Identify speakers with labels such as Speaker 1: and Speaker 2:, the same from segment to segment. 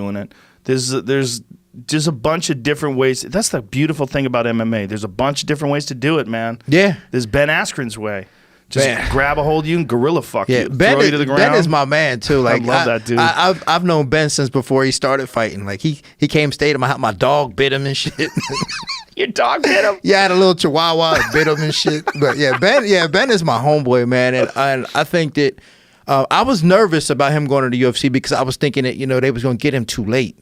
Speaker 1: doing it. There's just a bunch of different ways. That's the beautiful thing about MMA. There's a bunch of different ways to do it, man.
Speaker 2: Yeah.
Speaker 1: There's Ben Askren's way. Just grab a hold of you and gorilla fuck you. Throw you to the ground.
Speaker 2: Ben is my man too. Like
Speaker 1: I love that dude.
Speaker 2: I've known Ben since before he started fighting. Like he came, stayed at my house. My dog bit him and shit.
Speaker 1: Your dog bit him?
Speaker 2: Yeah, I had a little chihuahua that bit him and shit. But Ben is my homeboy, man. And I think that I was nervous about him going to the UFC because I was thinking that, they was going to get him too late.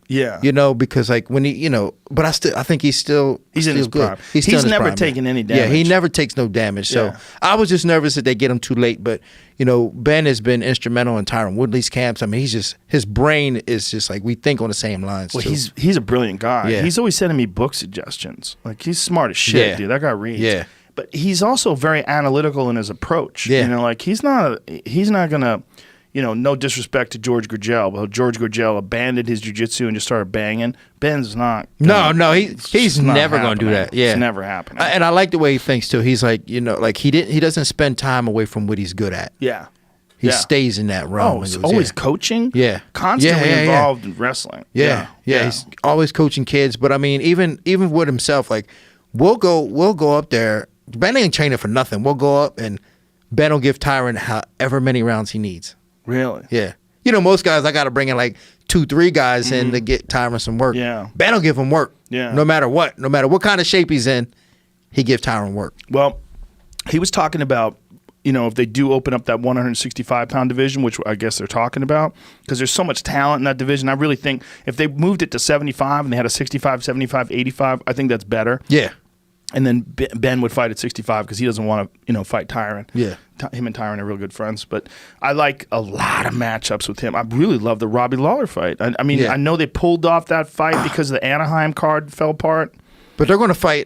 Speaker 1: Yeah.
Speaker 2: Because like when he, but I think he's in
Speaker 1: his
Speaker 2: good.
Speaker 1: prime. He's never taken any damage.
Speaker 2: Yeah, he never takes no damage. So I was just nervous that they get him too late. But, Ben has been instrumental in Tyron Woodley's camps. I mean, his brain is just like, we think on the same lines.
Speaker 1: Well,
Speaker 2: too.
Speaker 1: he's a brilliant guy.
Speaker 2: Yeah.
Speaker 1: He's always sending me book suggestions. Like, he's smart as shit, dude. That guy reads.
Speaker 2: Yeah.
Speaker 1: But he's also very analytical in his approach.
Speaker 2: Yeah.
Speaker 1: Like he's not going to, no disrespect to George Gurgel, but George Gurgel abandoned his jiu-jitsu and just started banging. Ben's not.
Speaker 2: He's never going to do that. Yeah.
Speaker 1: It's never happening.
Speaker 2: And I like the way he thinks too. He's like, like he doesn't spend time away from what he's good at.
Speaker 1: Yeah.
Speaker 2: He stays in that realm.
Speaker 1: Oh, he's always coaching?
Speaker 2: Yeah.
Speaker 1: Constantly involved in wrestling.
Speaker 2: Yeah. He's always coaching kids. But I mean, even with himself, like we'll go up there. Ben ain't training for nothing. We'll go up and Ben will give Tyron however many rounds he needs.
Speaker 1: Really?
Speaker 2: Yeah. Most guys, I got to bring in like 2-3 guys in to get Tyron some work.
Speaker 1: Yeah.
Speaker 2: Ben will give him work.
Speaker 1: Yeah.
Speaker 2: No matter what kind of shape he's in, he gives Tyron work.
Speaker 1: Well, he was talking about, if they do open up that 165-pound division, which I guess they're talking about, because there's so much talent in that division. I really think if they moved it to 75 and they had a 65, 75, 85, I think that's better.
Speaker 2: Yeah.
Speaker 1: And then Ben would fight at 65 because he doesn't want to, fight Tyron.
Speaker 2: Yeah.
Speaker 1: Him and Tyron are real good friends. But I like a lot of matchups with him. I really love the Robbie Lawler fight. I I know they pulled off that fight because the Anaheim card fell apart.
Speaker 2: But they're going to fight.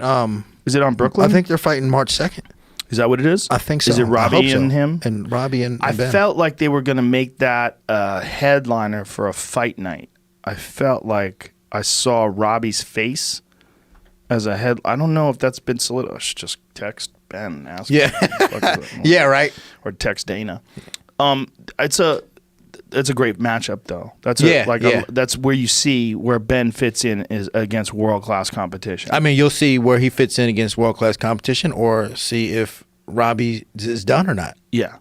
Speaker 1: Is it on Brooklyn?
Speaker 2: I think they're fighting March 2nd.
Speaker 1: Is that what it is?
Speaker 2: I think so.
Speaker 1: Is it Robbie and
Speaker 2: so.
Speaker 1: him?
Speaker 2: And Robbie and
Speaker 1: I
Speaker 2: Ben.
Speaker 1: felt like they were going to make that headliner for a fight night. I felt like I saw Robbie's face as a head. I don't know if that's been solidified. I should just text Ben and ask him.
Speaker 2: Yeah, right.
Speaker 1: Or text Dana. It's a great matchup though. That's where you see where Ben fits in is against world class competition.
Speaker 2: I mean, you'll see where he fits in against world class competition, or see if Robbie is done or not.
Speaker 1: Yeah.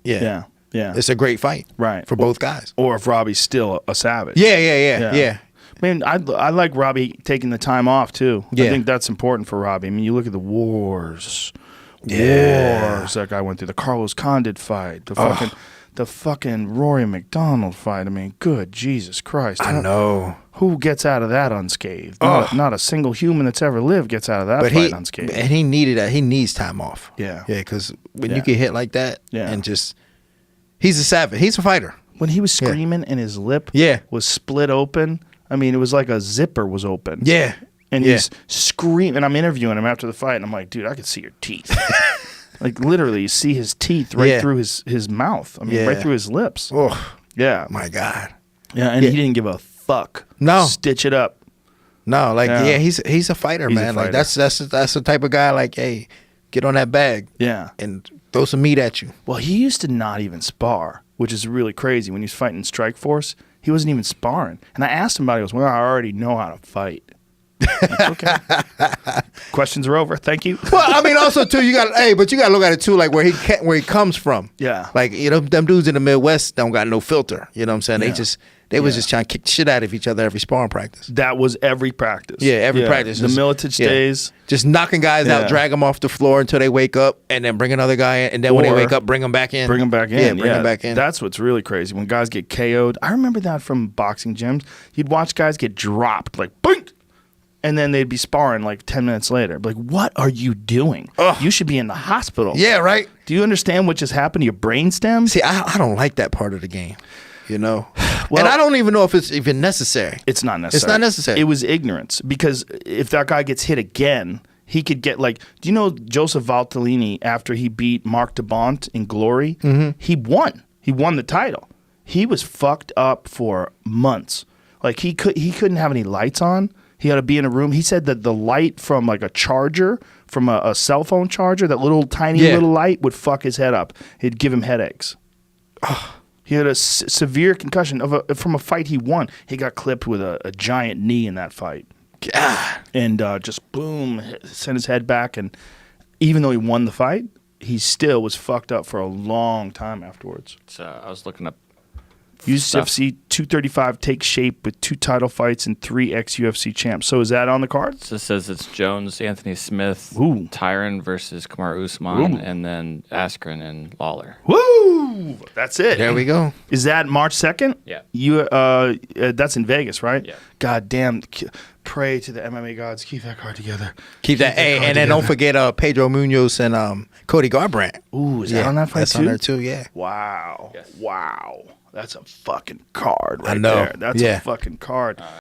Speaker 2: It's a great fight,
Speaker 1: right,
Speaker 2: for both guys.
Speaker 1: Or if Robbie's still a savage.
Speaker 2: Yeah.
Speaker 1: I mean, I like Robbie taking the time off too.
Speaker 2: Yeah.
Speaker 1: I think that's important for Robbie. I mean, you look at the wars that guy went through. The Carlos Condit fight. The fucking Rory McDonald fight. I mean, good Jesus Christ.
Speaker 2: I know.
Speaker 1: Who gets out of that unscathed? Not a single human that's ever lived gets out of that fight unscathed.
Speaker 2: And he needed that. He needs time off.
Speaker 1: Yeah.
Speaker 2: Yeah, because when you get hit like that,
Speaker 1: Yeah.
Speaker 2: and just, he's a savage. He's a fighter.
Speaker 1: When he was screaming and his lip was split open, I mean, it was like a zipper was open.
Speaker 2: Yeah.
Speaker 1: And he's screaming. And I'm interviewing him after the fight, and I'm like, dude, I could see your teeth. Like, literally, you see his teeth right through his mouth. I mean, right through his lips.
Speaker 2: Oh,
Speaker 1: yeah.
Speaker 2: My God.
Speaker 1: Yeah, and he didn't give a fuck.
Speaker 2: No.
Speaker 1: Stitch it up.
Speaker 2: No, like, he's a fighter, man. Like, that's the type of guy, like, hey, get on that bag.
Speaker 1: Yeah.
Speaker 2: And throw some meat at you.
Speaker 1: Well, he used to not even spar, which is really crazy. When he was fighting Strikeforce, he wasn't even sparring. And I asked him about it. He goes, well, I already know how to fight. Like, okay. Questions are over. Thank you.
Speaker 2: Well, I mean, also too, but you got to look at it too, like where he comes from.
Speaker 1: Yeah.
Speaker 2: Like, them dudes in the Midwest don't got no filter. You know what I'm saying? They was just trying to kick the shit out of each other every sparring practice.
Speaker 1: That was every practice.
Speaker 2: Yeah, every practice.
Speaker 1: The Militich days.
Speaker 2: Just knocking guys out, drag them off the floor until they wake up, and then bring another guy in. And then when they wake up, bring them back in.
Speaker 1: Bring them back in.
Speaker 2: Yeah, bring them back in.
Speaker 1: That's what's really crazy. When guys get KO'd. I remember that from boxing gyms. You'd watch guys get dropped, like, boink! And then they'd be sparring like 10 minutes later. Like, what are you doing? Ugh. You should be in the hospital.
Speaker 2: Yeah, right.
Speaker 1: Do you understand what just happened to your brainstem?
Speaker 2: See, I don't like that part of the game, Well, and I don't even know if it's even necessary.
Speaker 1: It's not necessary.
Speaker 2: It's not necessary.
Speaker 1: It was ignorance, because if that guy gets hit again, he could get, like, do you know Joseph Valtellini, after he beat Mark DeBont in Glory, he won. He won the title. He was fucked up for months. Like, he couldn't have any lights on. He had to be in a room. He said that the light from like a charger, from a cell phone charger, that little tiny little light would fuck his head up. It'd give him headaches. He had a severe concussion from a fight he won. He got clipped with a giant knee in that fight.
Speaker 2: God.
Speaker 1: And just boom, sent his head back. And even though he won the fight, he still was fucked up for a long time afterwards.
Speaker 3: So I was looking up.
Speaker 1: UFC 235 takes shape with 2 title fights and 3 ex-UFC champs. So is that on the cards?
Speaker 3: So it says it's Jones, Anthony Smith,
Speaker 1: Ooh.
Speaker 3: Tyron versus Kamaru Usman,
Speaker 1: Ooh.
Speaker 3: and then Askren and Lawler.
Speaker 1: Woo! That's it.
Speaker 2: There we go.
Speaker 1: Is that March 2nd?
Speaker 3: Yeah.
Speaker 1: That's in Vegas, right?
Speaker 3: Yeah.
Speaker 1: God damn. Pray to the MMA gods. Keep that card together.
Speaker 2: Keep that. Hey, and then don't forget Pedro Munoz and Cody Garbrandt.
Speaker 1: Ooh, is that on that fight
Speaker 2: that's
Speaker 1: too?
Speaker 2: on there too, yeah.
Speaker 1: Wow.
Speaker 3: Yes.
Speaker 1: Wow. That's a fucking card right
Speaker 2: I know.
Speaker 1: there. That's
Speaker 2: Yeah.
Speaker 1: a fucking card.